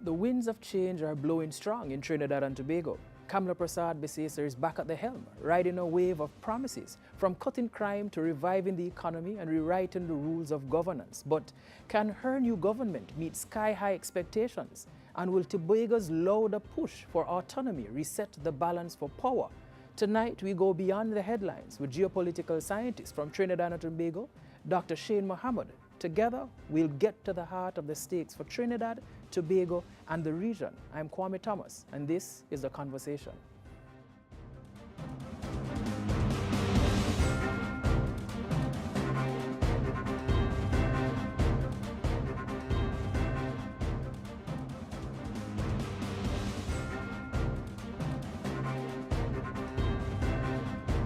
The winds of change are blowing strong in Trinidad and Tobago. Kamla Persad-Bissessar is back at the helm, riding a wave of promises, from cutting crime to reviving the economy and rewriting the rules of governance. But can her new government meet sky-high expectations? And will Tobago's louder push for autonomy reset the balance for power? Tonight, we go beyond the headlines with geopolitical scientist from Trinidad and Tobago, Dr. Mohammed. Together, we'll get to the heart of the stakes for Trinidad, Tobago, and the region. I'm Kwame Thomas, and this is The Conversation.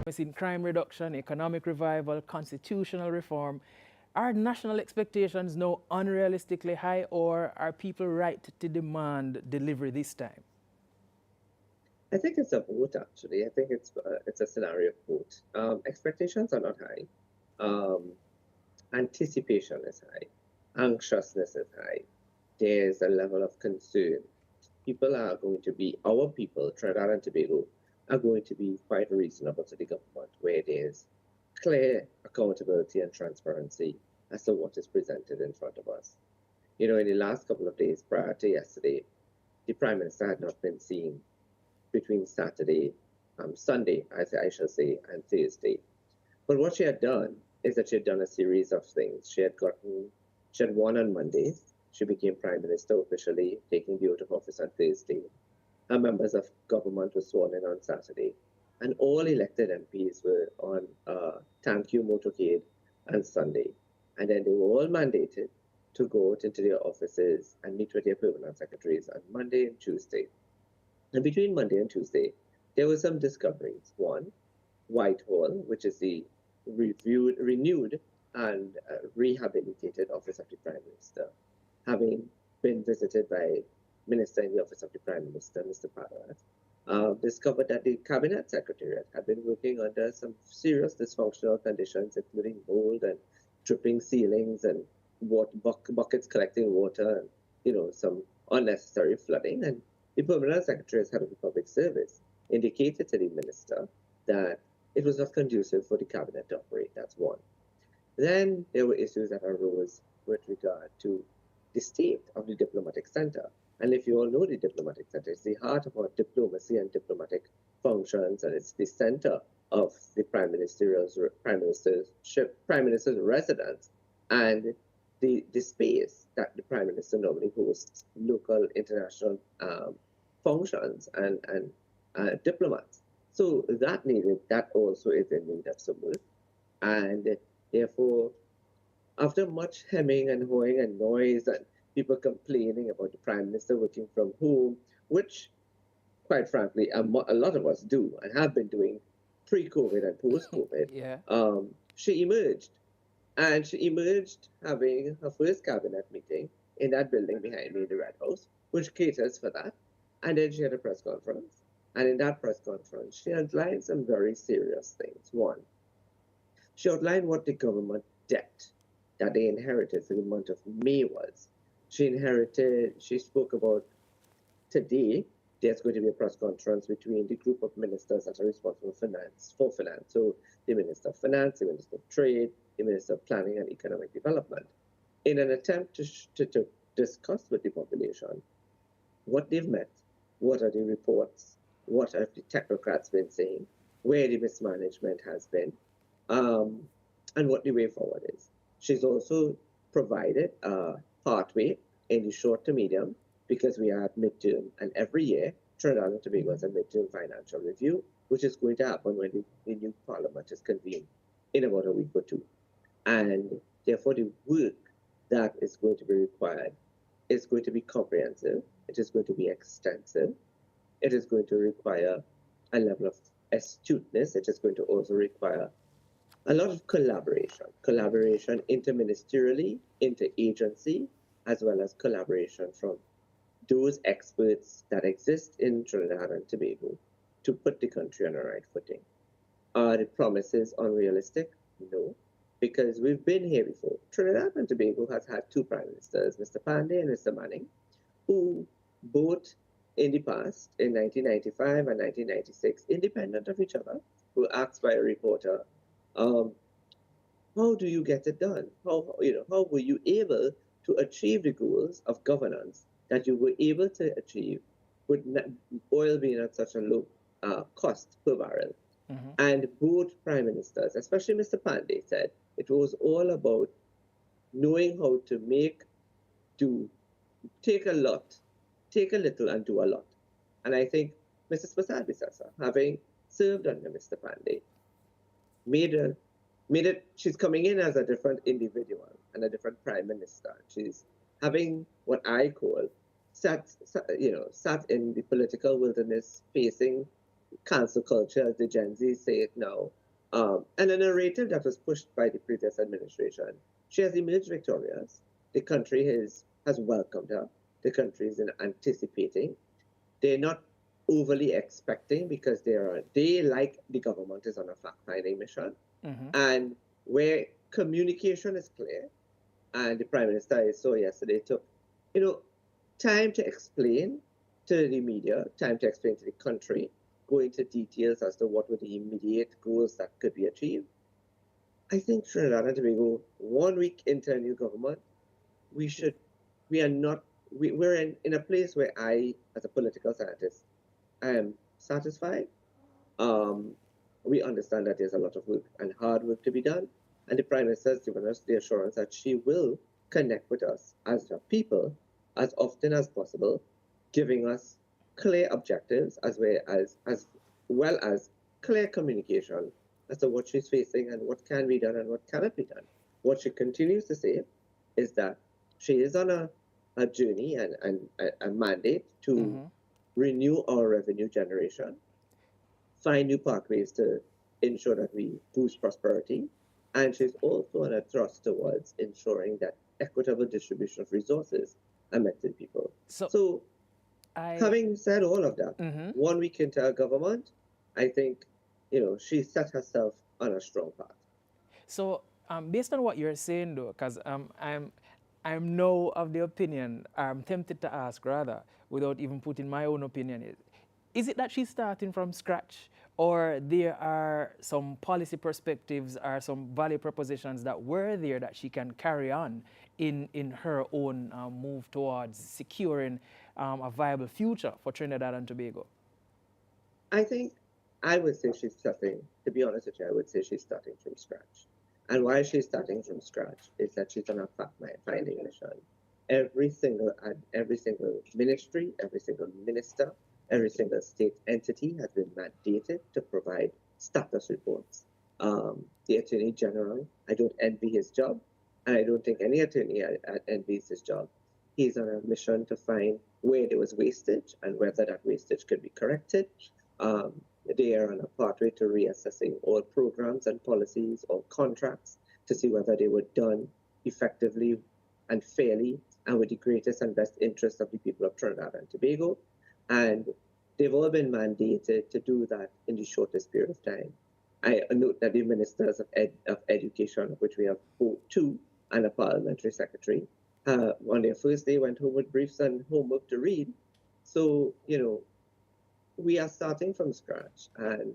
We've seen crime reduction, economic revival, constitutional reform. Are national expectations now unrealistically high, or are people right to demand delivery this time? I think it's a both, actually. I think it's a scenario of both. Expectations are not high. Anticipation is high. Anxiousness is high. There's a level of concern. Our people, Trinidad and Tobago, are going to be quite reasonable to the government, where there's clear accountability and transparency as to what is presented in front of us. In the last couple of days prior to yesterday, the Prime Minister had not been seen between Sunday, I shall say, and Thursday. But what she had done is that she had done a series of things. She had won on Monday. She became Prime Minister officially, taking the oath of office on Thursday. Her members of government were sworn in on Saturday. And all elected MPs were on thank you motorcade on Sunday. And then they were all mandated to go out into their offices and meet with their permanent secretaries on Monday and Tuesday. And between Monday and Tuesday, there were some discoveries. One, Whitehall, which is the renewed and rehabilitated office of the Prime Minister, having been visited by Minister in the Office of the Prime Minister, Mr. Parat, discovered that the Cabinet Secretariat had been working under some serious dysfunctional conditions, including mold and dripping ceilings and buckets collecting water and, some unnecessary flooding. And the Permanent Secretary as Head of the Public Service indicated to the Minister that it was not conducive for the Cabinet to operate. That's one. Then there were issues that arose with regard to the state of the diplomatic center. And if you all know, the diplomatic center is the heart of our diplomacy and diplomatic functions, and it's the center of the Prime Minister's residence, and the space that the Prime Minister normally hosts local international functions and diplomats. So that also is in need of some work. And therefore, after much hemming and hawing and noise and people complaining about the Prime Minister working from home, which, quite frankly, a lot of us do and have been doing pre-COVID and post-COVID, Yeah. She emerged. And she emerged having her first cabinet meeting in that building behind me in the Red House, which caters for that. And then she had a press conference. And in that press conference, she outlined some very serious things. One, she outlined what the government debt that they inherited for the month of May was. She spoke about today, there's going to be a press conference between the group of ministers that are responsible for finance. So the Minister of Finance, the Minister of Trade, the Minister of Planning and Economic Development, in an attempt to discuss with the population what they've met, what are the reports, what have the technocrats been saying, where the mismanagement has been, and what the way forward is. She's also provided a pathway in the short to medium, because we are at midterm, and every year Trinidad and Tobago has a midterm financial review, which is going to happen when the new parliament is convened in about a week or two. And therefore, the work that is going to be required is going to be comprehensive, it is going to be extensive, it is going to require a level of astuteness, it is going to also require a lot of collaboration interministerially, interagency, as well as collaboration from those experts that exist in Trinidad and Tobago to put the country on a right footing. Are the promises unrealistic? No, because we've been here before. Trinidad and Tobago has had two prime ministers, Mr. Pandey and Mr. Manning, who both in the past, in 1995 and 1996, independent of each other, were asked by a reporter, um, how do you get it done? How were you able to achieve the goals of governance that you were able to achieve with oil being at such a low cost per barrel? Mm-hmm. And both prime ministers, especially Mr. Pandey, said it was all about knowing how to do, take a lot, take a little and do a lot. And I think Mrs. Persad-Bissessar, having served under Mr. Pandey, made a made it she's coming in as a different individual and a different prime minister. She's having what I call sat in the political wilderness, facing cancel culture, as the Gen Z say it now, and a narrative that was pushed by the previous administration. She has emerged victorious. The country has welcomed her. The country is anticipating. They're not overly expecting because they, like the government, is on a fact-finding mission. Mm-hmm. And where communication is clear, and the Prime Minister saw yesterday took, time to explain to the media, time to explain to the country, go into details as to what were the immediate goals that could be achieved. I think Trinidad and Tobago, 1 week into a new government, we're in a place where I, as a political scientist, I am satisfied. Um, we understand that there's a lot of work and hard work to be done. And the Prime Minister has given us the assurance that she will connect with us as a people as often as possible, giving us clear objectives as well as clear communication as to what she's facing and what can be done and what cannot be done. What she continues to say is that she is on a journey and a mandate to Mm-hmm. renew our revenue generation, find new pathways to ensure that we boost prosperity. And she's also on a thrust towards ensuring that equitable distribution of resources are met to people. So having said all of that, Mm-hmm. 1 week into our government, I think, she set herself on a strong path. So, based on what you're saying, though, because I'm now of the opinion, I'm tempted to ask rather, without even putting my own opinion, is it that she's starting from scratch, or there are some policy perspectives or some value propositions that were there that she can carry on in her own move towards securing a viable future for Trinidad and Tobago? I think I would say to be honest with you, I would say she's starting from scratch. And why she's starting from scratch is that she's on a fact-finding mission. Every single ministry, every single minister, every single state entity has been mandated to provide status reports. The Attorney General, I don't envy his job, and I don't think any attorney envies his job. He's on a mission to find where there was wastage and whether that wastage could be corrected. They are on a pathway to reassessing all programs and policies or contracts to see whether they were done effectively and fairly and with the greatest and best interest of the people of Trinidad and Tobago. And they've all been mandated to do that in the shortest period of time. I note that the ministers of education, of which we have two, and a parliamentary secretary, on their first day went home with briefs and homework to read. So, we are starting from scratch. And,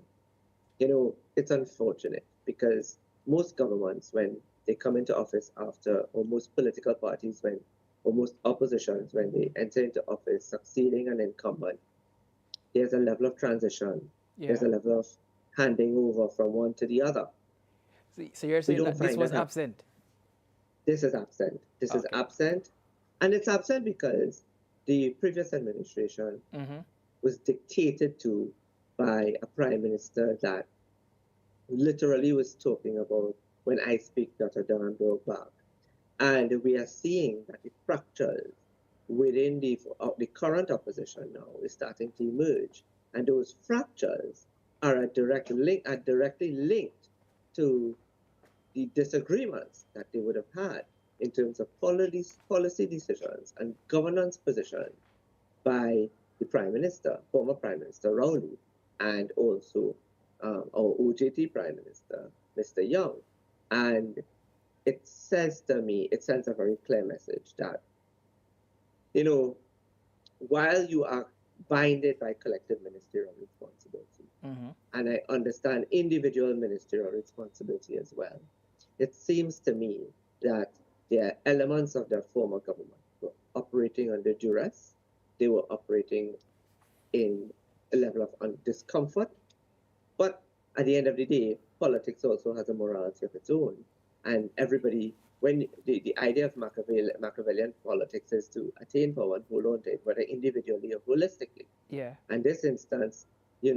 it's unfortunate because most governments, when they come into office after, or most political parties, or most oppositions, when they enter into office, succeeding an incumbent, there's a level of transition. Yeah. There's a level of handing over from one to the other. So you're saying that this was absent? This is absent. This is absent. And it's absent because the previous administration was dictated to by a prime minister that literally was talking about when I speak done go back. And we are seeing that the fractures within the current opposition now is starting to emerge. And those fractures are directly linked to the disagreements that they would have had in terms of policy decisions and governance position by the Prime Minister, former Prime Minister Rowley, and also our OJT Prime Minister, Mr. Young. And it sends a very clear message that, while you are binded by collective ministerial responsibility, and I understand individual ministerial responsibility as well, it seems to me that there are elements of the former government were operating under duress. They were operating in a level of discomfort. But at the end of the day, politics also has a morality of its own. And everybody, when the idea of Machiavellian politics is to attain power and hold on to it, whether individually or holistically. Yeah. And this instance, a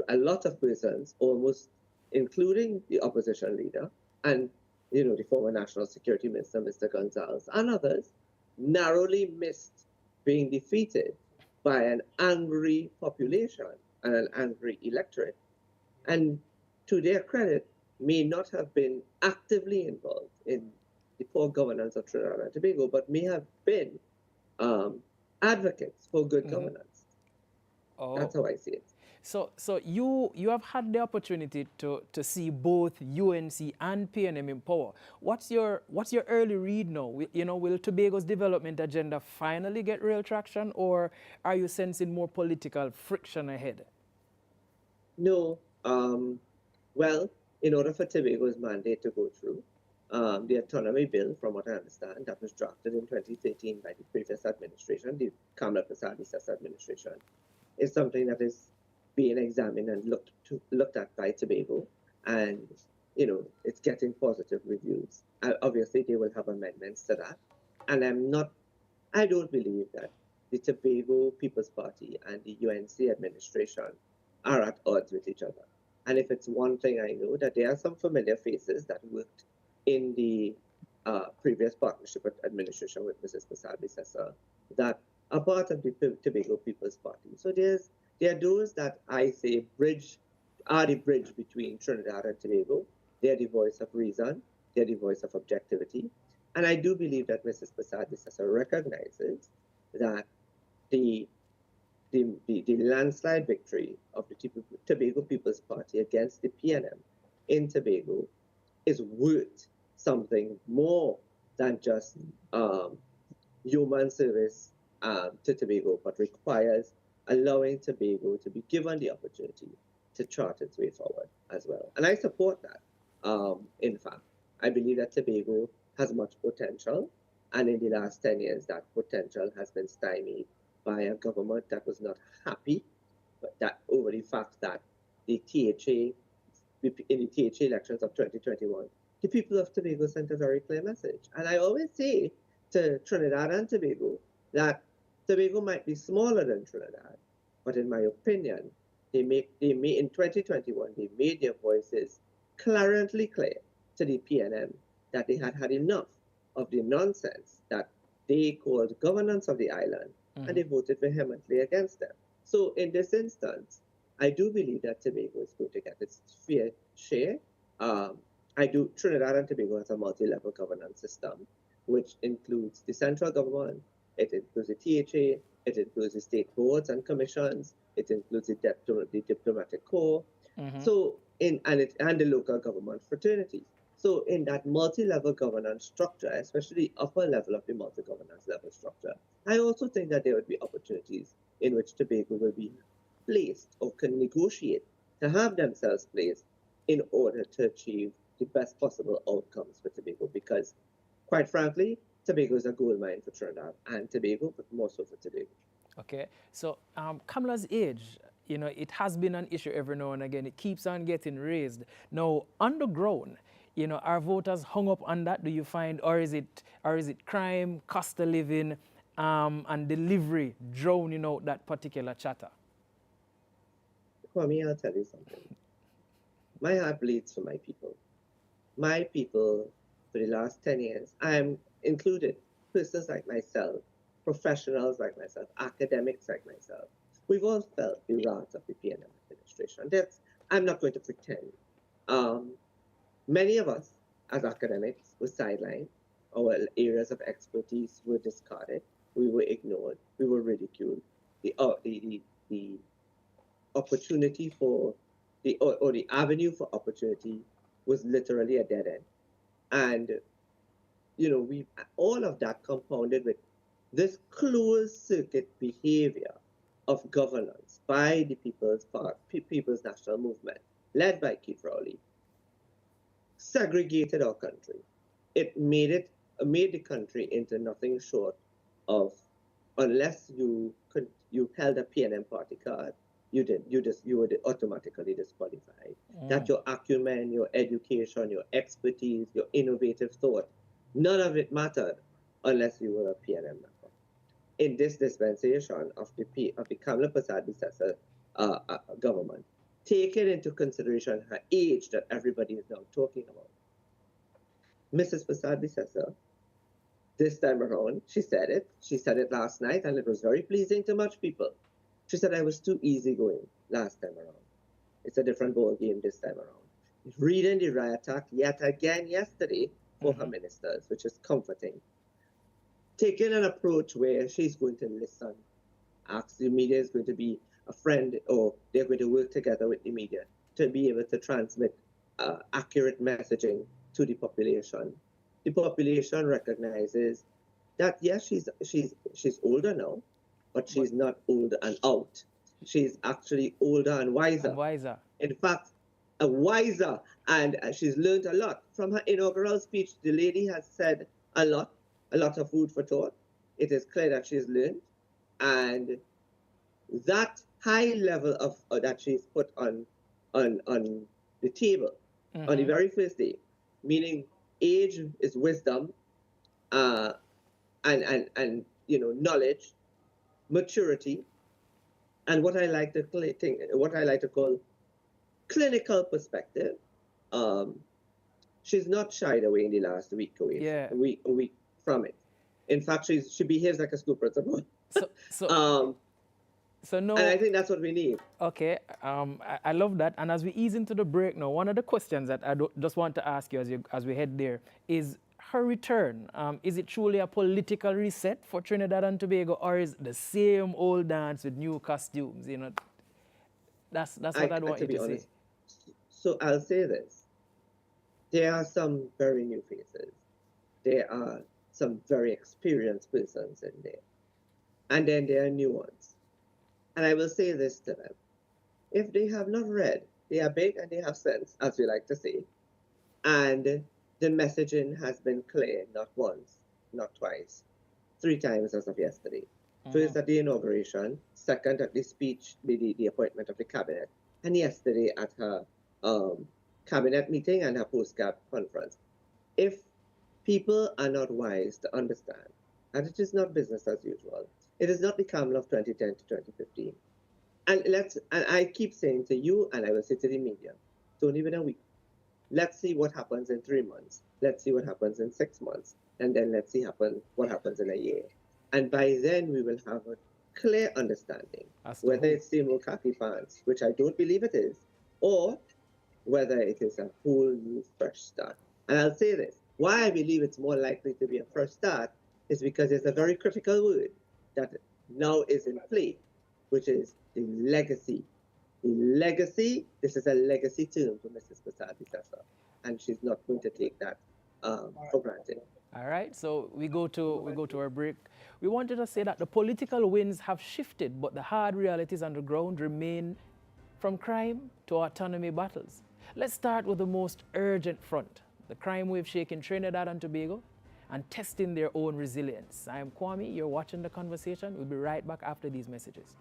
lot of persons, almost including the opposition leader and the former National Security Minister, Mr. Gonzalez, and others, narrowly missed being defeated by an angry population and an angry electorate. And to their credit, may not have been actively involved in the poor governance of Trinidad and Tobago, but may have been advocates for good governance. Oh. That's how I see it. So you have had the opportunity to see both UNC and PNM in power. What's your early read now? Will Tobago's development agenda finally get real traction, or are you sensing more political friction ahead? No. Well, in order for Tobago's mandate to go through, the Autonomy bill, from what I understand, that was drafted in 2013 by the previous administration, the Kamla Persad-Bissessar administration, is something that is being examined and looked at by Tobago, and it's getting positive reviews. Obviously, they will have amendments to that, and I don't believe that the Tobago People's Party and the UNC administration are at odds with each other. And if it's one thing I know, that there are some familiar faces that worked in the previous partnership administration with Mrs. Persad-Bissessar that are part of the Tobago People's Party. So there are those that I say are the bridge between Trinidad and Tobago. They're the voice of reason. They're the voice of objectivity. And I do believe that Mrs. Persad-Bissessar recognizes that the landslide victory of the Tobago People's Party against the PNM in Tobago is worth something more than just human service to Tobago, but requires allowing Tobago to be given the opportunity to chart its way forward as well. And I support that. In fact, I believe that Tobago has much potential, and in the last 10 years, that potential has been stymied by a government that was not happy over the fact that in the THA elections of 2021, the people of Tobago sent a very clear message. And I always say to Trinidad and Tobago that Tobago might be smaller than Trinidad, but in my opinion, in 2021, they made their voices clarently clear to the PNM that they had had enough of the nonsense that they called governance of the island, and they voted vehemently against them. So in this instance, I do believe that Tobago is going to get its fair share. Trinidad and Tobago has a multi-level governance system, which includes the central government, it includes the THA, it includes the state boards and commissions, it includes the diplomatic corps, and the local government fraternities. So in that multi-level governance structure, especially the upper level of the multi-governance level structure, I also think that there would be opportunities in which Tobago will be placed or can negotiate to have themselves placed in order to achieve the best possible outcomes for Tobago, because quite frankly, Tobago is a gold mine for Trinidad and Tobago, but more so for Tobago. Okay, so Kamla's age, it has been an issue every now and again. It keeps on getting raised. Now, on the ground, are voters hung up on that, do you find, or is it crime, cost of living, and delivery drowning out that particular chatter? For me, I'll tell you something. My heart bleeds for my people. My people, for the last 10 years, I'm included, persons like myself, professionals like myself, academics like myself, we've all felt the wrath of the PNM administration. I'm not going to pretend. Many of us, as academics, were sidelined. Our areas of expertise were discarded. We were ignored. We were ridiculed. The opportunity for the avenue for opportunity was literally a dead end. And all of that compounded with this closed circuit behavior of governance by the People's National Movement, led by Keith Rowley, segregated our country. It made the country into nothing short of, unless you held a PNM party card, you were automatically disqualified. That your acumen, your education, your expertise, your innovative thought, none of it mattered unless you were a PNM member. In this dispensation of the Kamla Persad-Bissessar government, taking into consideration her age that everybody is now talking about, Mrs. Persad-Bissessar, this time around, she said it last night, and it was very pleasing to much people. She said I was too easygoing last time around. It's a different ball game this time around. Reading the riot act yet again yesterday for her ministers, which is comforting. Taking an approach where she's going to listen, the media is going to be a friend, or they're going to work together with the media to be able to transmit accurate messaging to the population. The population recognizes that yes, she's older now, but she's not old and out. She's actually older and wiser. In fact, wiser, and she's learned a lot from her inaugural speech. The lady has said a lot of food for thought. It is clear that she's learned, and that high level of that she's put on the table on the very first day, meaning age is wisdom, and knowledge, maturity, and what I like to call clinical perspective. She's not shied away in the last week a week from it. In fact, she behaves like a school principal. So no, and I think that's what we need. Okay, I love that. And as we ease into the break now, one of the questions that I just want to ask you as we head there is her return. Is it truly a political reset for Trinidad and Tobago, or is the same old dance with new costumes? That's what I'd want you to say. So I'll say this. There are some very new faces. There are some very experienced persons in there. And then there are new ones. And I will say this to them. If they have not read, they are big and they have sense, as we like to say. And the messaging has been clear, not once, not twice, 3 times as of yesterday. First at the inauguration, second at the speech, the appointment of the cabinet, and yesterday at her cabinet meeting and her post-cap conference. If people are not wise to understand that it is not business as usual, it is not the Kamla of 2010 to 2015. And I keep saying to you, and I will say to the media, don't even a week. Let's see what happens in 3 months. Let's see what happens in 6 months. And then let's see what happens in a year. And by then we will have a clear understanding whether it's same old khaki pants, which I don't believe it is, or whether it is a whole new fresh start. And I'll say this, why I believe it's more likely to be a fresh start is because it's a very critical word that now is in play, which is the legacy. The legacy, this is a legacy term for Mrs. Persad-Bissessar, and she's not going to take that for granted. All right, so we go to our break. We wanted to say that the political winds have shifted, but the hard realities on the ground remain, from crime to autonomy battles. Let's start with the most urgent front, the crime wave shaking Trinidad and Tobago and testing their own resilience. I am Kwame, you're watching The Conversation. We'll be right back after these messages.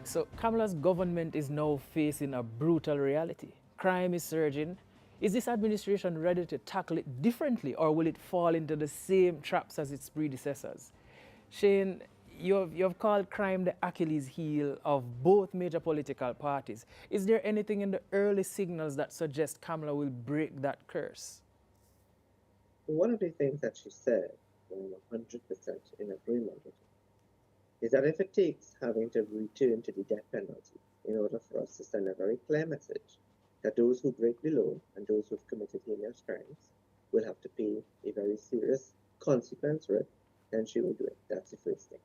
So Kamla's government is now facing a brutal reality. Crime is surging. Is this administration ready to tackle it differently, or will it fall into the same traps as its predecessors? Ceen, you've called crime the Achilles heel of both major political parties. Is there anything in the early signals that suggest Kamla will break that curse? one of the things that she said, and I'm 100% in agreement with it, is that if it takes having to return to the death penalty in order for us to send a very clear message that those who break the law and those who've committed heinous crimes will have to pay a very serious consequence for it, then she will do it. That's the first thing.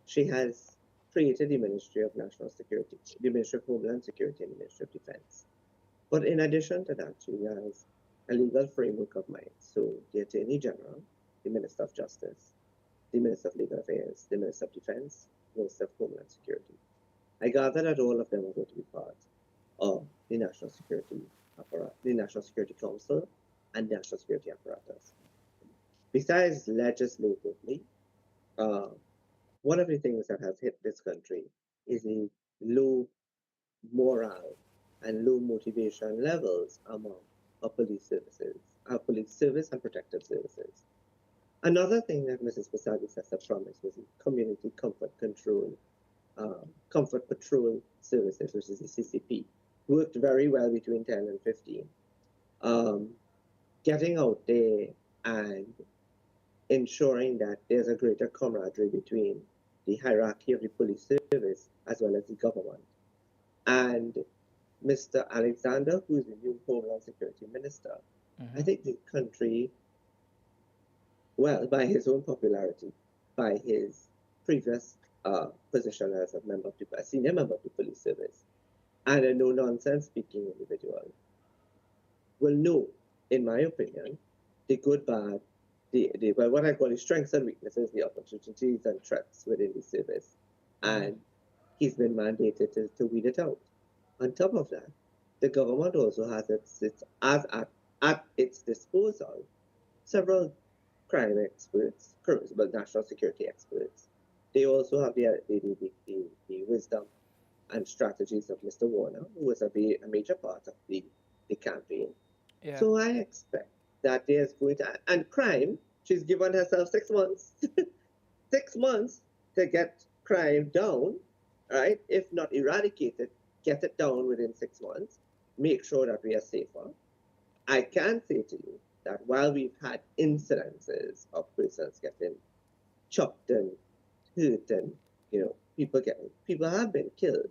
She has created the Ministry of National Security, the Ministry of Homeland Security, and the Ministry of Defense. But in addition to that, she has a legal framework of mind. So the Attorney General, the Minister of Justice, the Minister of Legal Affairs, the Minister of Defense, Minister of Homeland Security. I gather that all of them are going to be part of the National Security apparatus, the National Security Council, and National Security apparatus. Besides legislatively, one of the things that has hit this country is the low morale and low motivation levels among our police services, our police service and protective services. Another thing that Mrs. Persad-Bissessar promised was the community comfort control, comfort patrol services, which is the CCP. Worked very well between 10 and 15. Getting out there and ensuring that there's a greater camaraderie between the hierarchy of the police service as well as the government. And Mr. Alexander, who is the new Homeland Security Minister, I think the country, well, by his own popularity, by his previous position as a senior member of the police service, and a no-nonsense speaking individual, will know, in my opinion, the good, bad, well, what I call the strengths and weaknesses, the opportunities and threats within the service. And he's been mandated to weed it out. On top of that, the government also has at its disposal several crime experts, but national security experts. They also have the wisdom and strategies of Mr. Warner, who was a major part of the campaign. Yeah. So I expect that there's going to, and crime, she's given herself 6 months, 6 months to get crime down, right? If not eradicated, get it down within 6 months, make sure that we are safer. I can say to you that while we've had incidences of persons getting chopped and hurt and, people have been killed,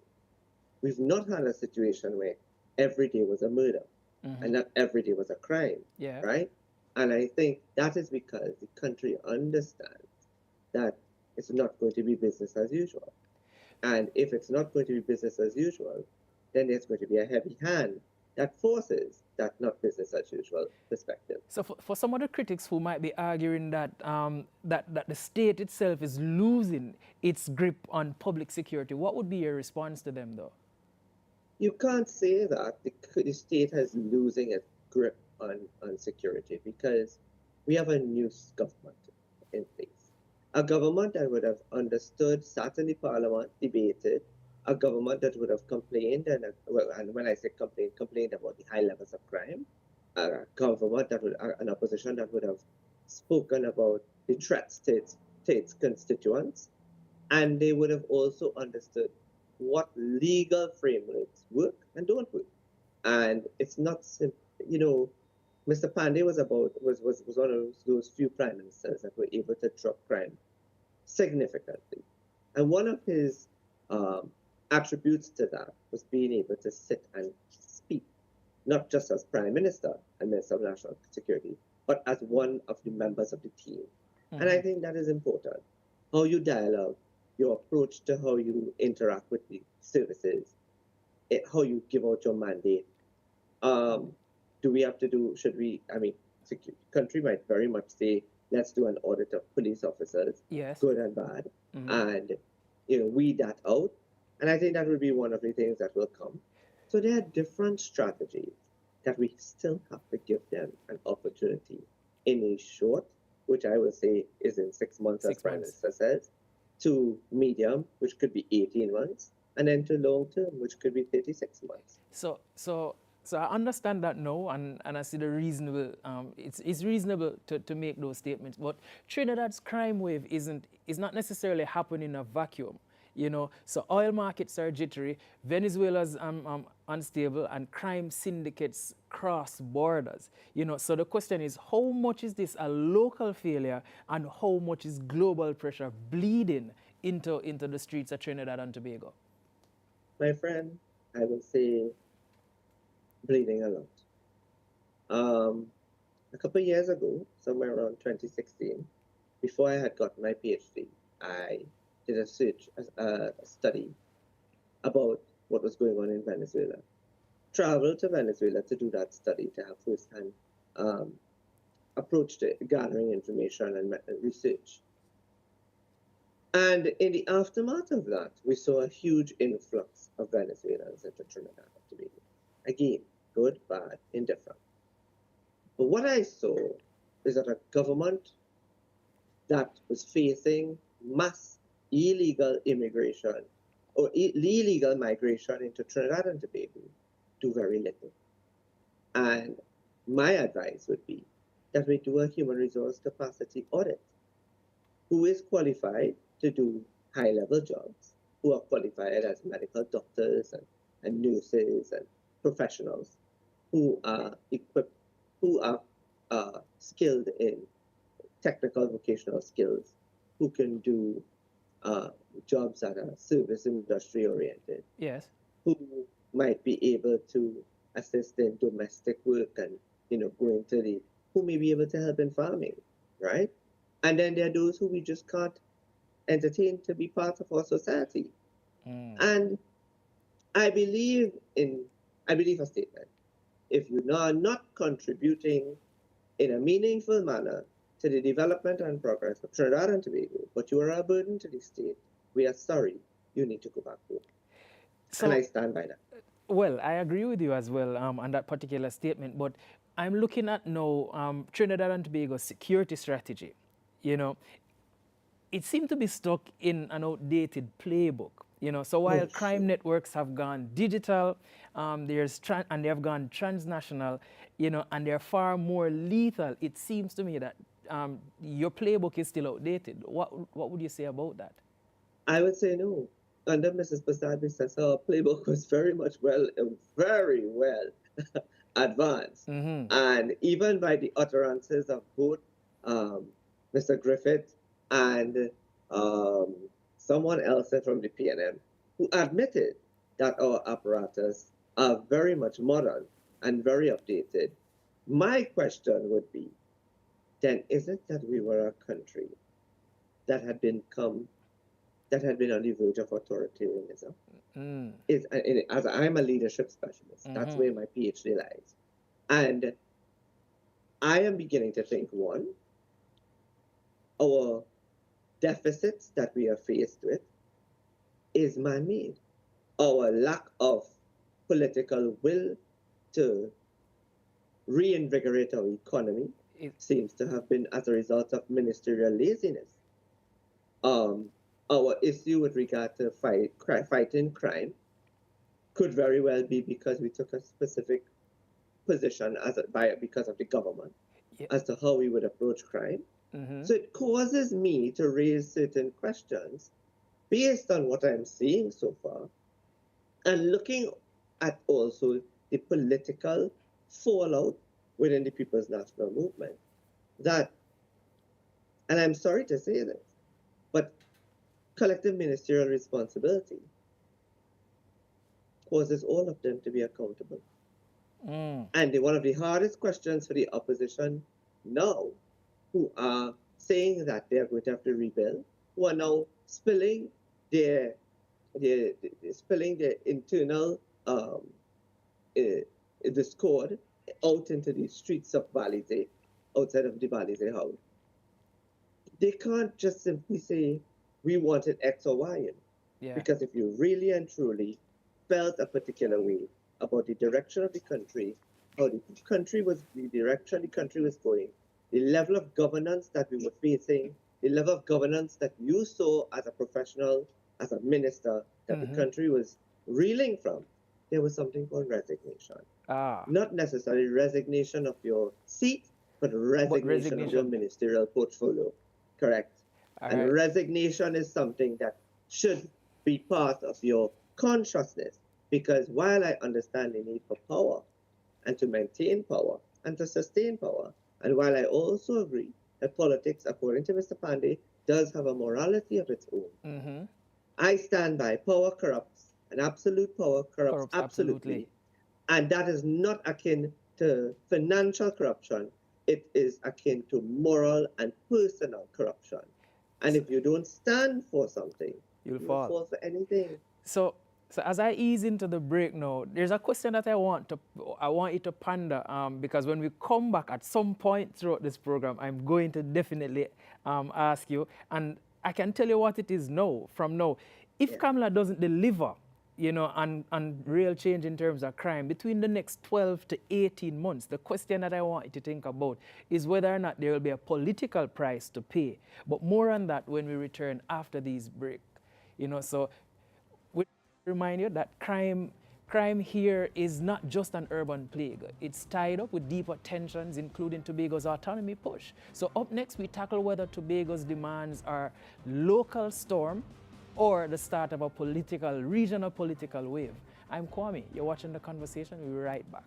we've not had a situation where every day was a murder and not every day was a crime, right? And I think that is because the country understands that it's not going to be business as usual. And if it's not going to be business as usual, then there's going to be a heavy hand that forces that not business as usual perspective. So for some of the critics who might be arguing that, that the state itself is losing its grip on public security, what would be your response to them, though? You can't say that the state is losing its grip on security, because we have a new government in place. A government that would have understood, sat in the parliament, debated, a government that would have complained, and when I say complained about the high levels of crime, a government that would, an opposition that would have spoken about the threats to its constituents, and they would have also understood what legal frameworks work and don't work. And it's not simple, Mr. Pandey was one of those few prime ministers that were able to drop crime significantly. And one of his attributes to that was being able to sit and speak, not just as prime minister and minister of national security, but as one of the members of the team. And I think that is important. How you dialogue, your approach to how you interact with the services, how you give out your mandate. The country might very much say, let's do an audit of police officers, good and bad, and weed that out. And I think that will be one of the things that will come. So there are different strategies that we still have to give them an opportunity in a short, which I will say is in 6 months, as Prime Minister says, to medium, which could be 18 months, and then to long term, which could be 36 months. So I understand that now, and I see the reasonable, it's reasonable to make those statements, but Trinidad's crime wave is not necessarily happening in a vacuum. So oil markets are jittery, Venezuela's unstable, and crime syndicates cross borders. So the question is, how much is this a local failure, and how much is global pressure bleeding into the streets of Trinidad and Tobago? My friend, I will say bleeding a lot. A couple of years ago, somewhere around 2016, before I had gotten my PhD, I did a study about what was going on in Venezuela. Traveled to Venezuela to do that study, to have first-hand approach to gathering information and research. And in the aftermath of that, we saw a huge influx of Venezuelans into Trinidad and Tobago. Again, good, bad, indifferent. But what I saw is that a government that was facing mass illegal immigration or illegal migration into Trinidad and Tobago do very little. And my advice would be that we do a human resource capacity audit. Who is qualified to do high-level jobs, who are qualified as medical doctors and nurses and professionals, who are equipped, who are skilled in technical vocational skills, who can do jobs that are service industry oriented. Yes. Who might be able to assist in domestic work and going to who may be able to help in farming, right? And then there are those who we just can't entertain to be part of our society. And I believe a statement. If you are not contributing in a meaningful manner to the development and progress of Trinidad and Tobago, but you are a burden to the state, we are sorry, you need to go back home. And I stand by that. Well, I agree with you as well on that particular statement, but I'm looking at now Trinidad and Tobago's security strategy. It seemed to be stuck in an outdated playbook. So while crime networks have gone digital, and they have gone transnational, and they're far more lethal, it seems to me that your playbook is still outdated. What would you say about that? I would say no. Under Mrs. Persad-Bissessar, our playbook was very well advanced. And even by the utterances of both Mr. Griffith and someone else from the PNM, who admitted that our apparatus are very much modern and very updated. My question would be, then is it that we were a country that had been on the verge of authoritarianism? As I'm a leadership specialist, that's where my PhD lies. And I am beginning to think, one, our deficits that we are faced with is man-made. Our lack of political will to reinvigorate our economy seems to have been as a result of ministerial laziness. Our issue with regard to fighting crime could very well be because we took a specific position because of the government as to how we would approach crime. So it causes me to raise certain questions based on what I'm seeing so far, and looking at also the political fallout within the People's National Movement. And I'm sorry to say this, but collective ministerial responsibility causes all of them to be accountable. And one of the hardest questions for the opposition now, who are saying that they're going to have to rebuild, who are now spilling their internal discord out into the streets of Balize, outside of the Balize house. They can't just simply say, we wanted X or Y. Because if you really and truly felt a particular way about the direction of the country, how the direction the country was going, the level of governance that we were facing, the level of governance that you saw as a professional, as a minister, that the country was reeling from, there was something called resignation. Not necessarily resignation of your seat, but resignation of your ministerial portfolio. Correct. And resignation is something that should be part of your consciousness. Because while I understand the need for power and to maintain power and to sustain power, and while I also agree that politics, according to Mr. Pandey, does have a morality of its own, I stand by power corrupts, and absolute power corrupts absolutely. And that is not akin to financial corruption. It is akin to moral and personal corruption. And if you don't stand for something, you'll fall for anything. So as I ease into the break now, there's a question that I want you to ponder, because when we come back at some point throughout this program, I'm going to definitely ask you, and I can tell you what it is now, from now. If Kamla doesn't deliver, you know, and real change in terms of crime between the next 12 to 18 months, the question that I want you to think about is whether or not there will be a political price to pay. But more on that when we return after these breaks. You know, so we remind you that crime here is not just an urban plague. It's tied up with deeper tensions, including Tobago's autonomy push. So up next, we tackle whether Tobago's demands are local storm or the start of a regional political wave. I'm Kwame. You're watching The Conversation. We'll be right back.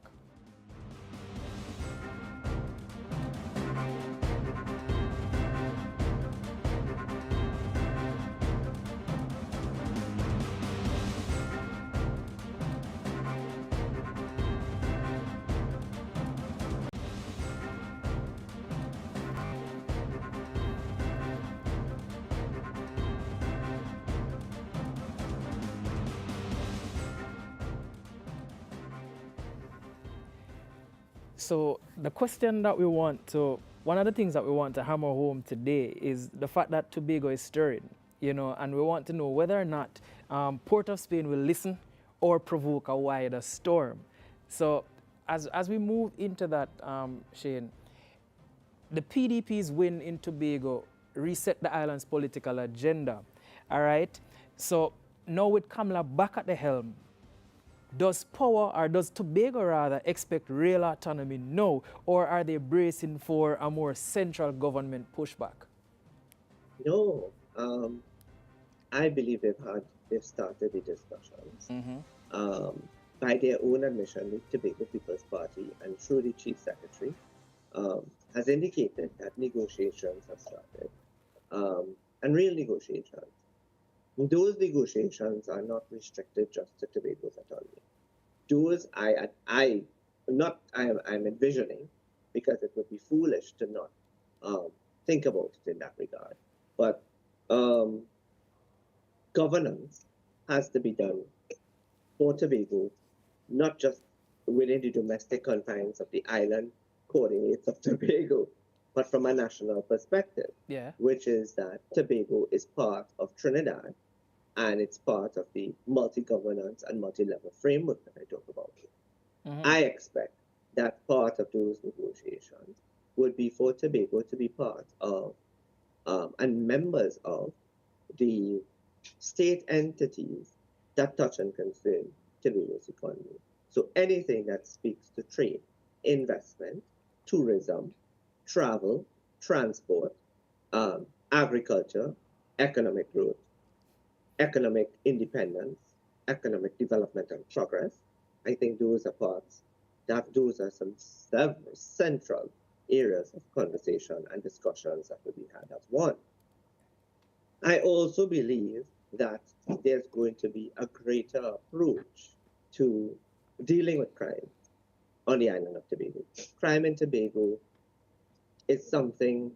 So the question that we want to, one of the things that we want to hammer home today is the fact that Tobago is stirring, you know, and we want to know whether or not Port of Spain will listen or provoke a wider storm. So as we move into that, Shane, the PDP's win in Tobago reset the island's political agenda, all right? So now with Kamla back at the helm, does Tobago rather expect real autonomy now, or are they bracing for a more central government pushback? No, I believe they've started the discussions. By their own admission, the Tobago People's Party and through the Chief Secretary has indicated that negotiations have started, and real negotiations. Those negotiations are not restricted just to Tobago's autonomy. Those I'm envisioning, because it would be foolish to not think about it in that regard. But governance has to be done for Tobago, not just within the domestic confines of the island coordinates of Tobago, but from a national perspective, which is that Tobago is part of Trinidad, and it's part of the multi-governance and multi-level framework that I talk about. I expect that part of those negotiations would be for Tobago to be part of and members of the state entities that touch and concern Tobago's economy. So anything that speaks to trade, investment, tourism, travel, transport, agriculture, economic growth, economic independence, economic development and progress. I think those are some several central areas of conversation and discussions that will be had as one. I also believe that there's going to be a greater approach to dealing with crime on the island of Tobago. Crime in Tobago is something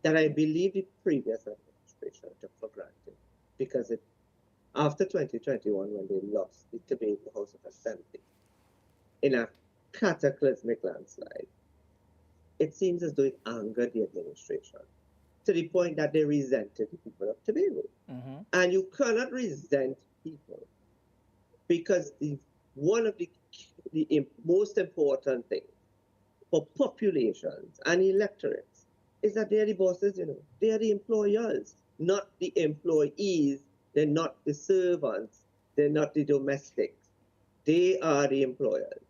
that I believe the previous administration took for granted, because after 2021, when they lost the Tobago House of Assembly in a cataclysmic landslide, it seems as though it angered the administration to the point that they resented the people of Tobago. And you cannot resent people, because one of the most important things for populations and electorates is that they're the bosses, they're the employers, not the employees. They're not the servants, they're not the domestics. They are the employers,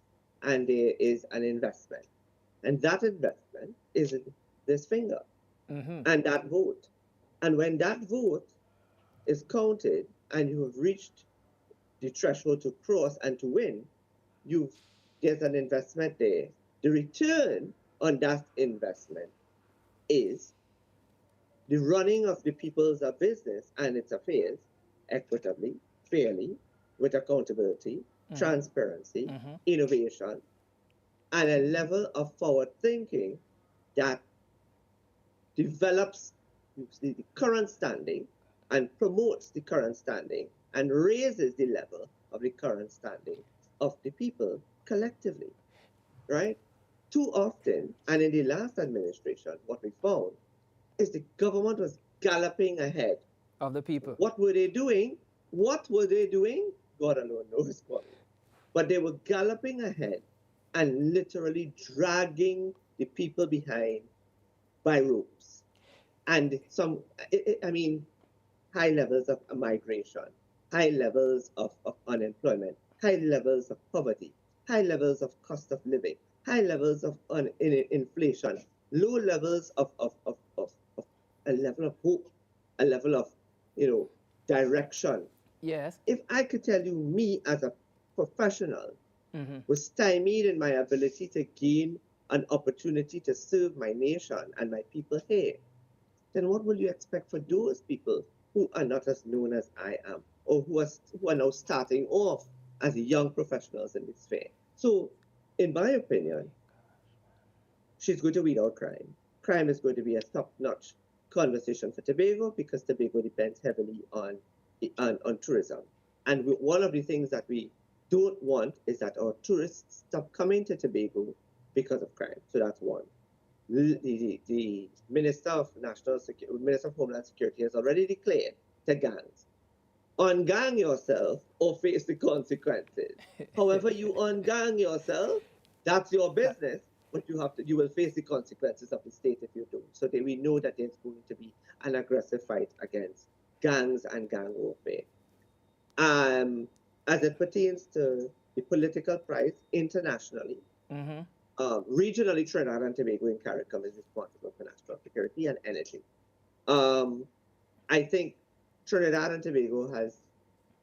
and there is an investment. And that investment is this finger and that vote. And when that vote is counted and you have reached the threshold to cross and to win, there's an investment there. The return on that investment is the running of the people's business and its affairs equitably, fairly, with accountability, transparency, innovation, and a level of forward thinking that develops the current standing and promotes the current standing and raises the level of the current standing of the people collectively, right? Too often, and in the last administration, what we found is the government was galloping ahead of the people. What were they doing? What were they doing? God alone knows what. But they were galloping ahead and literally dragging the people behind by ropes. And high levels of migration, high levels of unemployment, high levels of poverty, high levels of cost of living, high levels of inflation, low levels of a level of hope, a level of, direction. Yes. If I could tell you, me as a professional was stymied in my ability to gain an opportunity to serve my nation and my people here, then what will you expect for those people who are not as known as I am, or who are now starting off as young professionals in this sphere? So, in my opinion, she's going to weed out crime. Crime is going to be a top-notch conversation for Tobago because Tobago depends heavily on tourism. And one of the things that we don't want is that our tourists stop coming to Tobago because of crime. So that's one. The Minister of Minister of Homeland Security has already declared to gangs, ungang yourself or face the consequences. However you ungang yourself, that's your business, but you will face the consequences of the state if you don't. So we know that there's going to be an aggressive fight against gangs and gang warfare. As it pertains to the political price internationally, regionally, Trinidad and Tobago in CARICOM is responsible for national security and energy. I think Trinidad and Tobago has,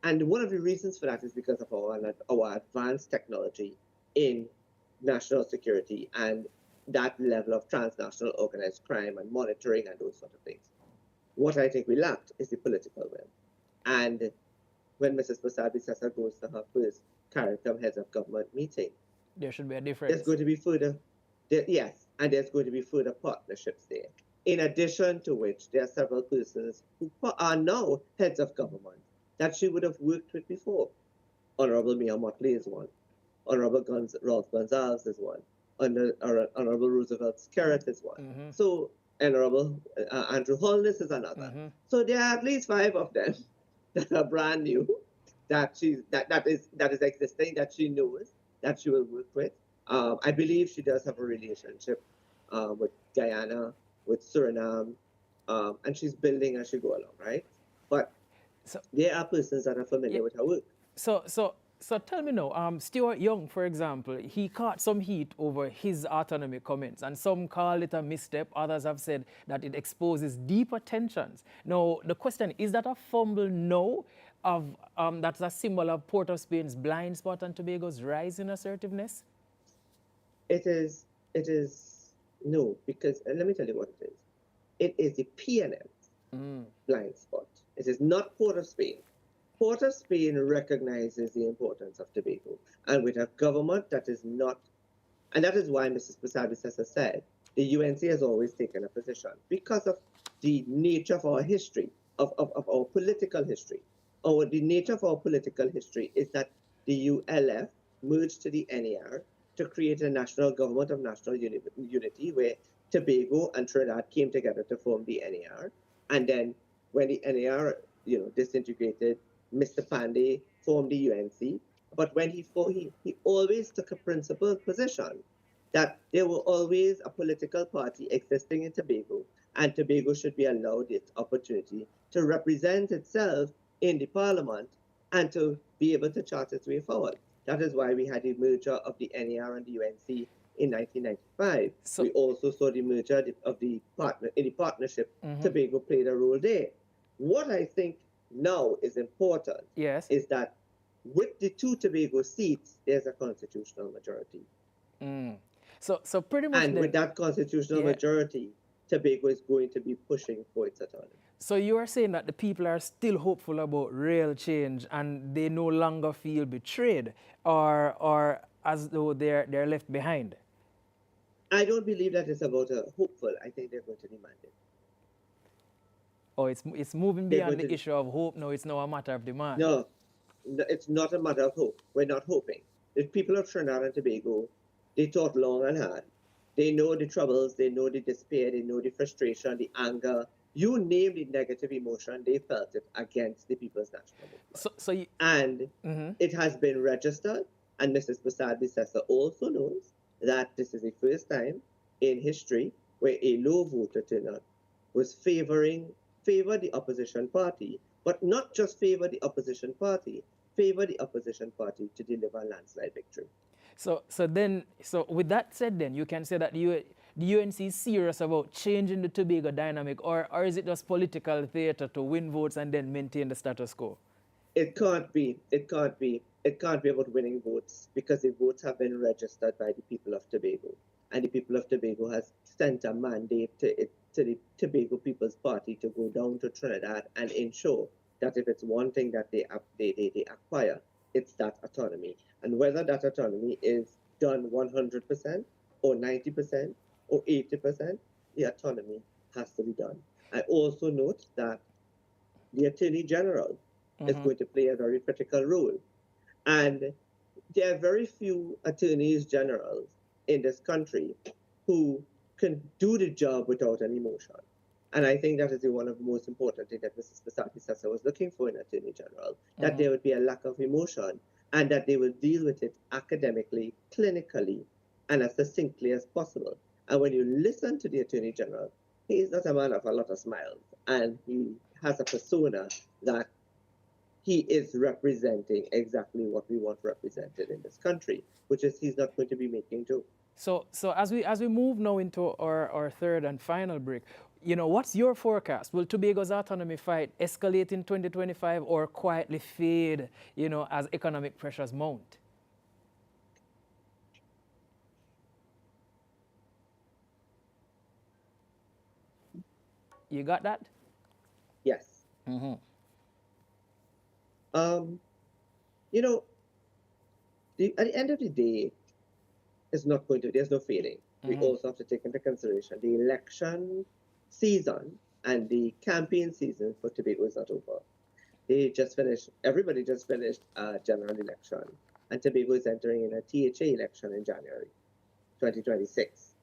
and one of the reasons for that is because of our advanced technology in national security and that level of transnational organized crime and monitoring and those sort of things. What I think we lacked is the political will. And when Mrs. Persad-Bissessar goes to her first CARICOM heads of government meeting, there should be a difference. There's going to be further, and there's going to be further partnerships there. In addition to which, there are several persons who are now heads of government that she would have worked with before. Honorable Mia Motley is one. Honorable Rolf Gonzalez is one. Honorable Roosevelt Skerritt is one. So Honorable Andrew Holness is another. So there are at least 5 of them that are brand new, that is existing, that she knows, that she will work with. I believe she does have a relationship with Guyana, with Suriname, and she's building as she go along, right? But there are persons that are familiar with her work. So tell me now, Stuart Young, for example, he caught some heat over his autonomy comments, and some call it a misstep. Others have said that it exposes deeper tensions. Now, the question, is that a fumble no of that's a symbol of Port of Spain's blind spot and Tobago's rise in assertiveness? It is no, because let me tell you what it is. It is the PNM's blind spot. It is not Port of Spain. Port of Spain recognizes the importance of Tobago, and with a government that is not, and that is why Mrs. Persad-Bissessar said the UNC has always taken a position because of the nature of our history, of our political history. The nature of our political history is that the ULF merged to the NER to create a national government of national unity where Tobago and Trinidad came together to form the NER. And then when the NER, disintegrated, Mr. Pandey formed the UNC. But when he always took a principled position that there will always a political party existing in Tobago, and Tobago should be allowed its opportunity to represent itself in the parliament and to be able to chart its way forward. That is why we had the merger of the NER and the UNC in 1995. We also saw the merger of the partnership. Tobago played a role there. What I think now is important Yes. is that with the two Tobago seats, there's a constitutional majority. Mm. So pretty much And with then, that constitutional yeah. majority, Tobago is going to be pushing for its autonomy. So you are saying that the people are still hopeful about real change and they no longer feel betrayed or as though they're left behind. I don't believe that it's about a hopeful. I think they're going to demand it. Or it's moving They're going beyond the to issue of hope now, it's now a matter of demand. no, it's not a matter of hope. We're not hoping. The people of Trinidad and Tobago, they thought long and hard. They know the troubles, they know the despair, they know the frustration, the anger. You name the negative emotion, they felt it against the People's National Movement. So you, And it has been registered, and Mrs. Persad-Bissessar also knows that this is the first time in history where a low voter turnout was favored the opposition party, but not just favor the opposition party to deliver a landslide victory. So with that said, then you can say that the UNC is serious about changing the Tobago dynamic, or is it just political theater to win votes and then maintain the status quo? It can't be. It can't be. It can't be about winning votes because the votes have been registered by the people of Tobago, and the people of Tobago has sent a mandate to the Tobago People's Party to go down to Trinidad and ensure that if it's one thing that they acquire, it's that autonomy. And whether that autonomy is done 100% or 90% or 80%, the autonomy has to be done. I also note that the Attorney General is going to play a very critical role. And there are very few attorneys generals in this country who can do the job without an emotion. And I think that is one of the most important things that Mrs. Persad-Bissessar was looking for in Attorney General, that there would be a lack of emotion and that they will deal with it academically, clinically, and as succinctly as possible. And when you listen to the Attorney General, he is not a man of a lot of smiles, and he has a persona that he is representing exactly what we want represented in this country, which is he's not going to be making jokes. So as we move now into our third and final break, what's your forecast? Will Tobago's autonomy fight escalate in 2025 or quietly fade, as economic pressures mount? You got that? Yes. At the end of the day, there's no failing. We also have to take into consideration the election season and the campaign season for Tobago is not over. Everybody just finished a general election, and Tobago is entering in a THA election in January 2026.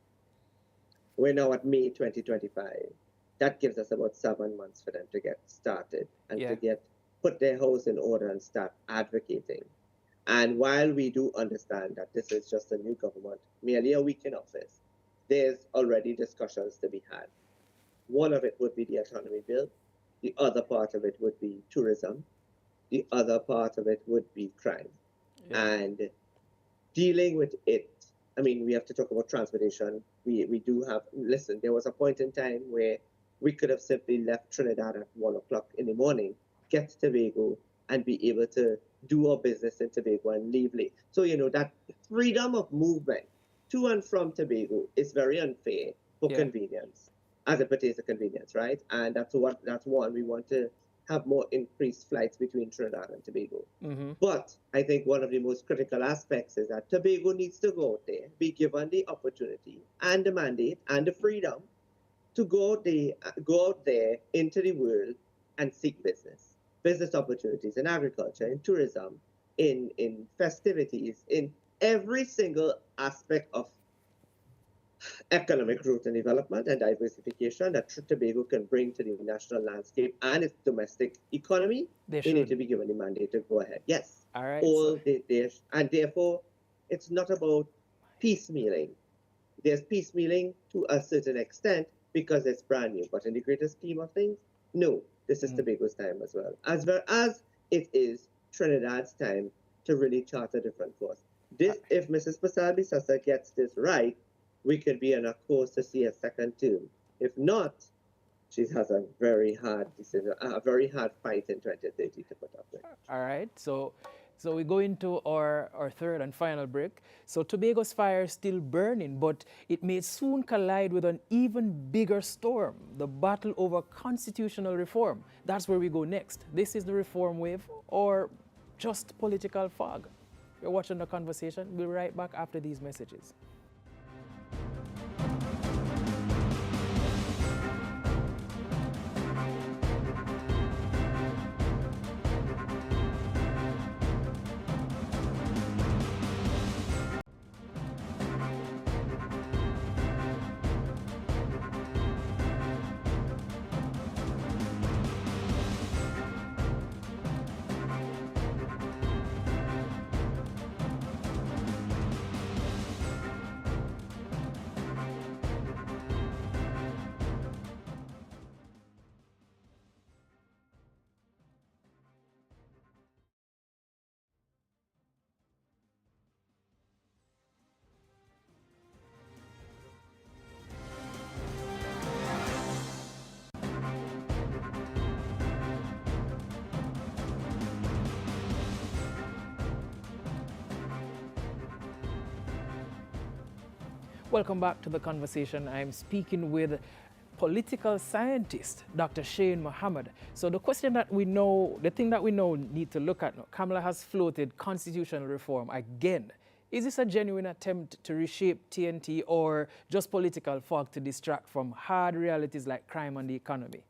We're now at May 2025. That gives us about 7 months for them to get started and to put their house in order and start advocating. And while we do understand that this is just a new government, merely a week in office, there's already discussions to be had. One of it would be the autonomy bill. The other part of it would be tourism. The other part of it would be crime. And dealing with it, we have to talk about transportation. We do have, listen, there was a point in time where we could have simply left Trinidad at 1 o'clock in the morning, get to Tobago, and be able to do our business in Tobago and leave late. So, that freedom of movement to and from Tobago is very unfair for convenience, as it pertains to convenience, right? And that's one we want to have more increased flights between Trinidad and Tobago. But I think one of the most critical aspects is that Tobago needs to go out there, be given the opportunity and the mandate and the freedom to go out there into the world and seek business opportunities in agriculture, in tourism, in festivities, in every single aspect of economic growth and development and diversification that Tobago can bring to the national landscape and its domestic economy. They need to be given the mandate to go ahead. Yes. All right. And therefore, it's not about piecemealing. There's piecemealing to a certain extent because it's brand new. But in the greater scheme of things, no, this is Tobago's time as well. As well as it is Trinidad's time to really chart a different course. If Mrs. Persad-Bissessar gets this right, we could be on a course to see a second term. If not, she has a very hard decision, a very hard fight in 2030 to put up with. All right, so we go into our third and final break. So Tobago's fire is still burning, but it may soon collide with an even bigger storm, the battle over constitutional reform. That's where we go next. This is the reform wave or just political fog. You're watching The Conversation. We'll be right back after these messages. Welcome back to The Conversation. I'm speaking with political scientist, Dr. Mohammed. So the question that we know, the thing that we know need to look at, Kamla has floated constitutional reform again. Is this a genuine attempt to reshape TNT or just political fog to distract from hard realities like crime and the economy?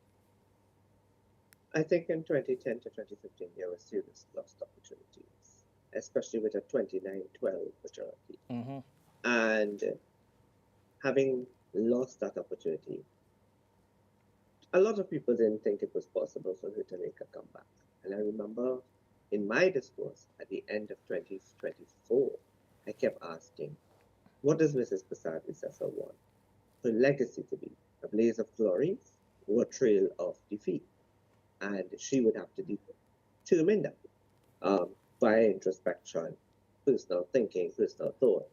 I think in 2010 to 2015, there were serious lost opportunities, especially with a 29-12 majority. And having lost that opportunity, a lot of people didn't think it was possible for her to make a comeback. And I remember in my discourse at the end of 2024, I kept asking, what does Mrs. Persad-Bissessar want? Her legacy to be a blaze of glory or a trail of defeat? And she would have to determine that by introspection, personal thinking, personal thought.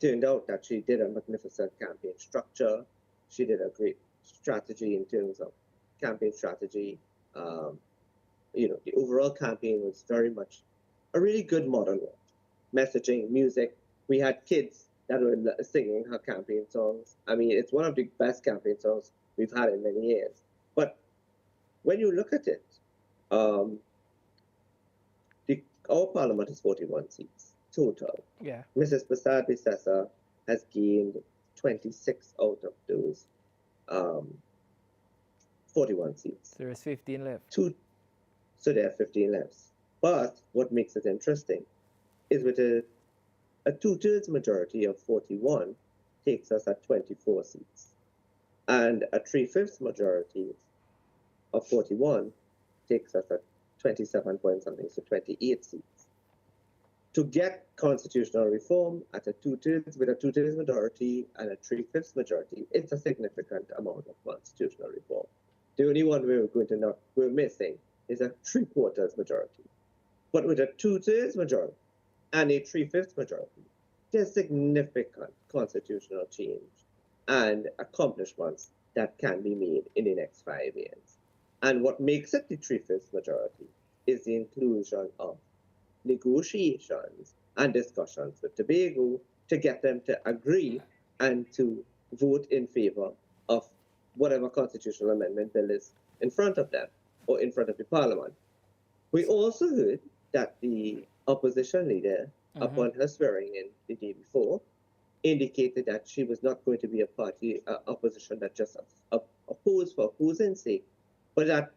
Turned out that she did a magnificent campaign structure. She did a great strategy in terms of campaign strategy. The overall campaign was very much a really good modern one. Messaging, music. We had kids that were singing her campaign songs. I mean, it's one of the best campaign songs we've had in many years. But when you look at it, our parliament is 41 seats total. Yeah. Mrs. Persad-Bissessar has gained 26 out of those 41 seats. So there's 15 left. So there are 15 left. But what makes it interesting is with a 2/3 majority of 41 takes us at 24 seats. And a 3/5 majority of 41 takes us at 27 point something, so 28 seats. To get constitutional reform at a 2/3 with a 2/3 majority and a 3/5 majority, it's a significant amount of constitutional reform. The only one we're missing is a 3/4 majority. But with a 2/3 majority and a 3/5 majority, there's significant constitutional change and accomplishments that can be made in the next 5 years. And what makes it the 3/5 majority is the inclusion of negotiations and discussions with Tobago to get them to agree and to vote in favor of whatever constitutional amendment bill is in front of them or in front of the parliament. We also heard that the opposition leader, upon her swearing in the day before, indicated that she was not going to be a party opposition that just opposed for opposing's sake, but that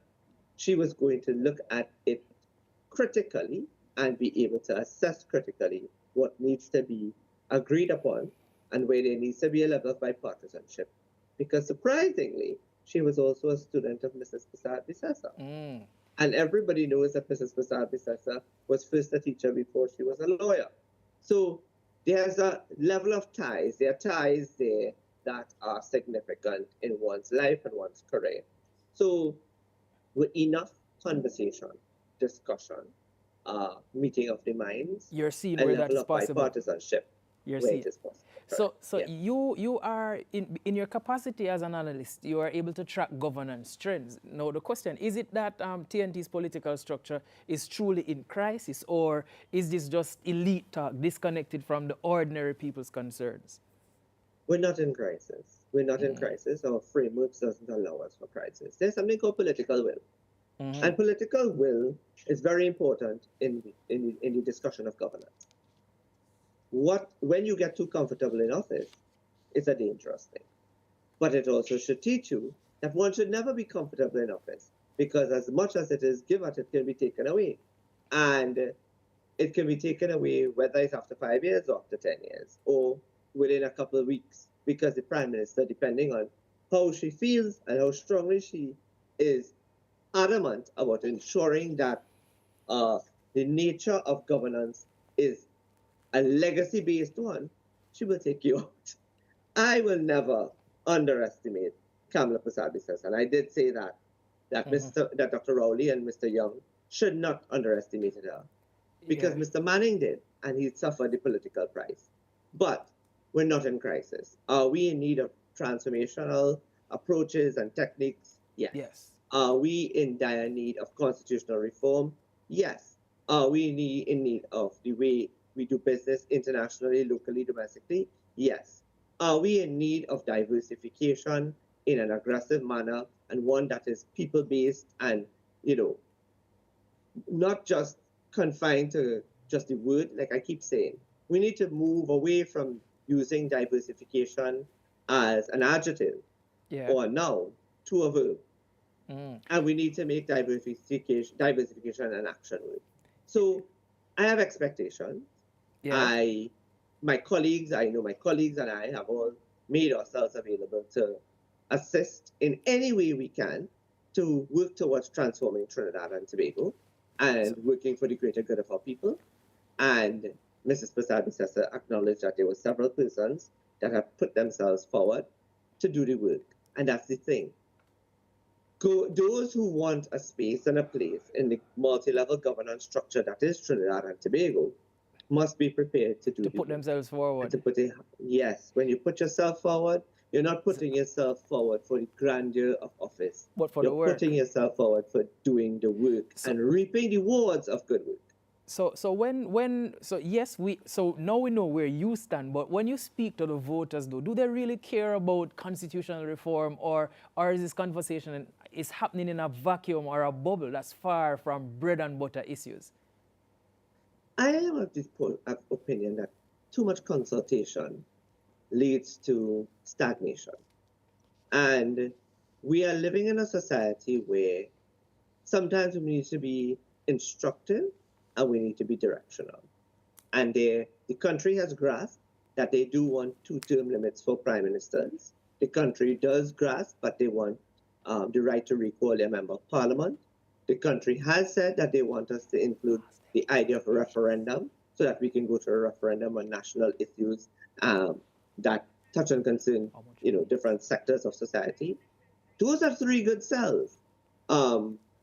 she was going to look at it critically and be able to assess critically what needs to be agreed upon and where there needs to be a level of bipartisanship. Because surprisingly, she was also a student of Mrs. Persad-Bissessar. And everybody knows that Mrs. Persad-Bissessar was first a teacher before she was a lawyer. So there's a level of ties. There are ties there that are significant in one's life and one's career. So with enough conversation, discussion, meeting of the minds, you're seeing a where level that is of possible. bipartisanship, You're where seeing. it is possible. So Yeah. you are in your capacity as an analyst, you are able to track governance trends. Now the question is it that TNT's political structure is truly in crisis, or is this just elite talk disconnected from the ordinary people's concerns? We're not in crisis. We're not in crisis. Our frameworks doesn't allow us for crisis. There's something called political will. And political will is very important in the discussion of governance. When you get too comfortable in office, it's a dangerous thing. But it also should teach you that one should never be comfortable in office, because as much as it is given, it can be taken away. And it can be taken away whether it's after 5 years or after 10 years or within a couple of weeks, because the Prime Minister, depending on how she feels and how strongly she is adamant about ensuring that the nature of governance is a legacy-based one, she will take you out. I will never underestimate Kamla Persad-Bissessar, and I did say that that Dr. Rowley and Mr. Young should not underestimate her, because Mr. Manning did, and he suffered the political price. But we're not in crisis. Are we in need of transformational approaches and techniques? Yes. Are we in dire need of constitutional reform? Yes. Are we in need of the way we do business internationally, locally, domestically? Yes. Are we in need of diversification in an aggressive manner, and one that is people-based and, not just confined to just the word, like I keep saying? We need to move away from using diversification as an adjective or a noun to a verb. And we need to make diversification an action word. So I have expectations. My colleagues and I have all made ourselves available to assist in any way we can to work towards transforming Trinidad and Tobago and working for the greater good of our people. And Mrs. Persad-Bissessar acknowledged that there were several persons that have put themselves forward to do the work. And that's the thing. Those who want a space and a place in the multi-level governance structure that is Trinidad and Tobago must be prepared to put themselves forward. Yes, when you put yourself forward, you're not putting yourself forward for the grandeur of office. But for the work. You're putting yourself forward for doing the work and reaping the rewards of good work. So now we know where you stand, but when you speak to the voters, though, do they really care about constitutional reform, or is this conversation is happening in a vacuum or a bubble that's far from bread and butter issues? I am of this opinion that too much consultation leads to stagnation. And we are living in a society where sometimes we need to be instructive and we need to be directional. And the country has grasped that they do want 2-term limits for prime ministers. The country does grasp, but they want the right to recall their member of parliament. The country has said that they want us to include the idea of a referendum so that we can go to a referendum on national issues that touch and concern, different sectors of society. Those are 3 good sells.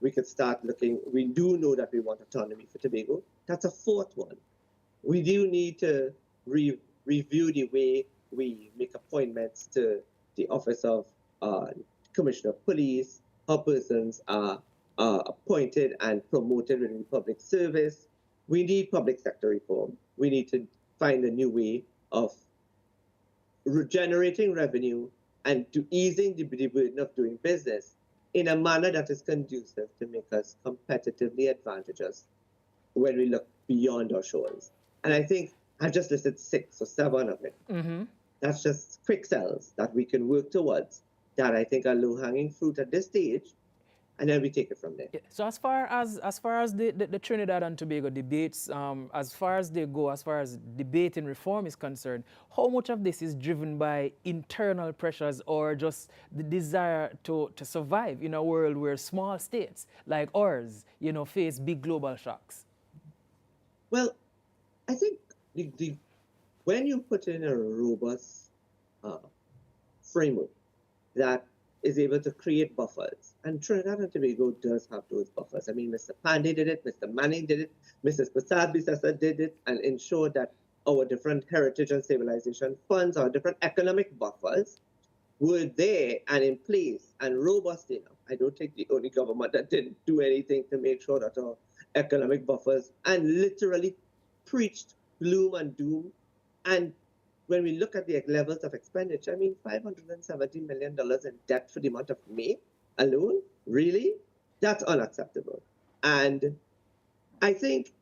We could start looking. We do know that we want autonomy for Tobago. That's a 4th one. We do need to review the way we make appointments to the office of Commissioner of Police, how persons are appointed and promoted within public service. We need public sector reform. We need to find a new way of generating revenue and to easing the burden of doing business in a manner that is conducive to make us competitively advantageous when we look beyond our shores. And I think I've just listed 6 or 7 of it. That's just quick sells that we can work towards that I think are low-hanging fruit at this stage, and then we take it from there. So as far as the Trinidad and Tobago debates, as far as they go, as far as debating reform is concerned, how much of this is driven by internal pressures or just the desire to survive in a world where small states like ours, face big global shocks? Well, I think when you put in a robust framework that is able to create buffers. And Trinidad and Tobago does have those buffers. I mean, Mr. Pandey did it, Mr. Manning did it, Mrs. Persad-Bissessar did it, and ensured that our different heritage and stabilization funds, our different economic buffers were there and in place and robust enough. I don't think the only government that didn't do anything to make sure that our economic buffers and literally preached gloom and doom. And when we look at the levels of expenditure, I mean, $570 million in debt for the month of May alone, really? That's unacceptable. And I think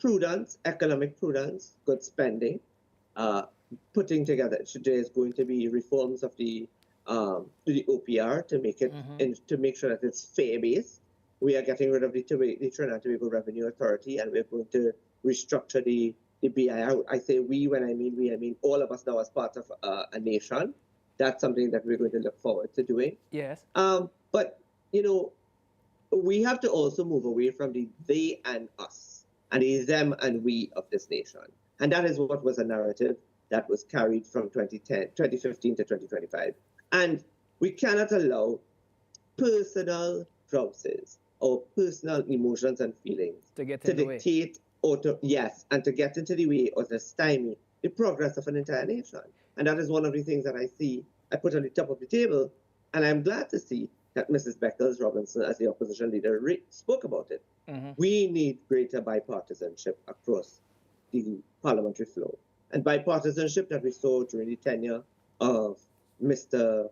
prudence, economic prudence, good spending, putting together, there is going to be reforms of the OPR to make it to make sure that it's fair based. We are getting rid of the Trinidad Tobago Revenue Authority, and we're going to restructure the BIR. I say we when I mean we, I mean all of us now as part of a nation. That's something that we're going to look forward to doing. Yes. But you know, we have to also move away from the they and us and the them and we of this nation. And that is what was a narrative that was carried from 2015 to 2025. And we cannot allow personal grouses or personal emotions and feelings to dictate or to, and to get into the way or to stymie the progress of an entire nation. And that is one of the things that I put on the top of the table. And I'm glad to see that Mrs. Beckles-Robinson, as the opposition leader, spoke about it. We need greater bipartisanship across the parliamentary floor. And bipartisanship that we saw during the tenure of Mr.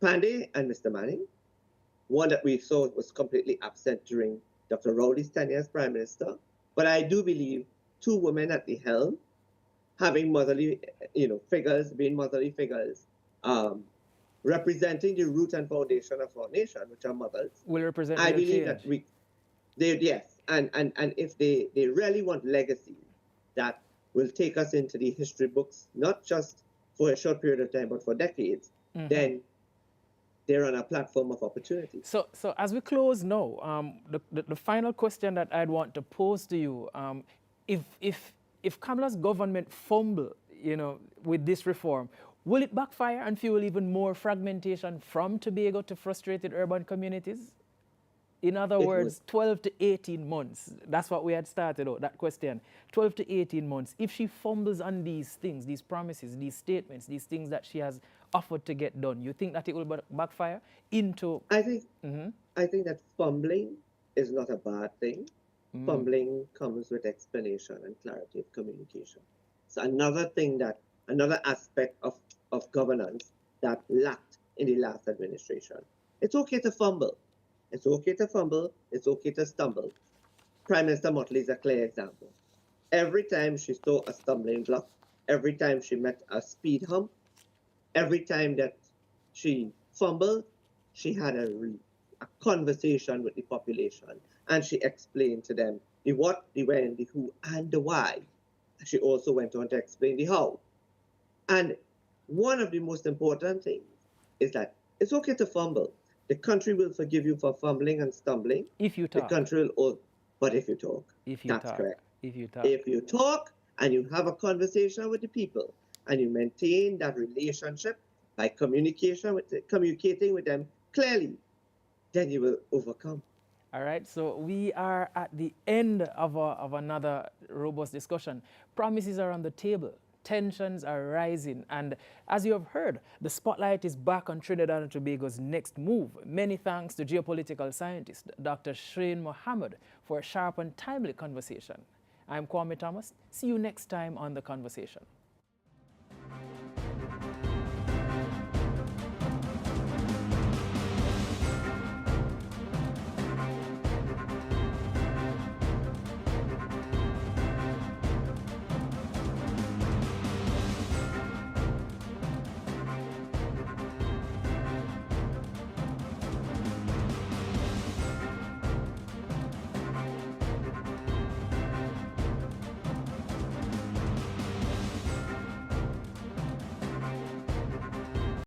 Pandey and Mr. Manning, one that we saw was completely absent during Dr. Rowley's tenure as Prime Minister. But I do believe two women at the helm, having motherly, figures, being motherly figures, representing the root and foundation of our nation, which are mothers. Will represent. I believe that and if they really want legacy that will take us into the history books, not just for a short period of time, but for decades, then they're on a platform of opportunity. So as we close now, the final question that I'd want to pose to you, if Kamla's government fumble, with this reform, will it backfire and fuel even more fragmentation from Tobago to frustrated urban communities? In other words, 12 to 18 months. That's what we had started out, that question. 12 to 18 months. If she fumbles on these things, these promises, these statements, these things that she has offered to get done, you think that it will backfire into... I think that fumbling is not a bad thing. Fumbling comes with explanation and clarity of communication. So another aspect of governance that lacked in the last administration. It's okay to fumble. It's okay to fumble. It's okay to stumble. Prime Minister Motley is a clear example. Every time she saw a stumbling block, every time she met a speed hump, every time that she fumbled, she had a conversation with the population, and she explained to them the what, the when, the who, and the why. She also went on to explain the how. And one of the most important things is that it's okay to fumble. The country will forgive you for fumbling and stumbling. If you talk. The country will, but if you talk. That's correct. If you talk. If you talk and you have a conversation with the people and you maintain that relationship by communicating with them clearly, then you will overcome. All right, so we are at the end of another robust discussion. Promises are on the table. Tensions are rising, and as you have heard, the spotlight is back on Trinidad and Tobago's next move. Many thanks to geopolitical scientist Dr. Mohammed for a sharp and timely conversation. I'm Kwame Thomas. See you next time on The Conversation.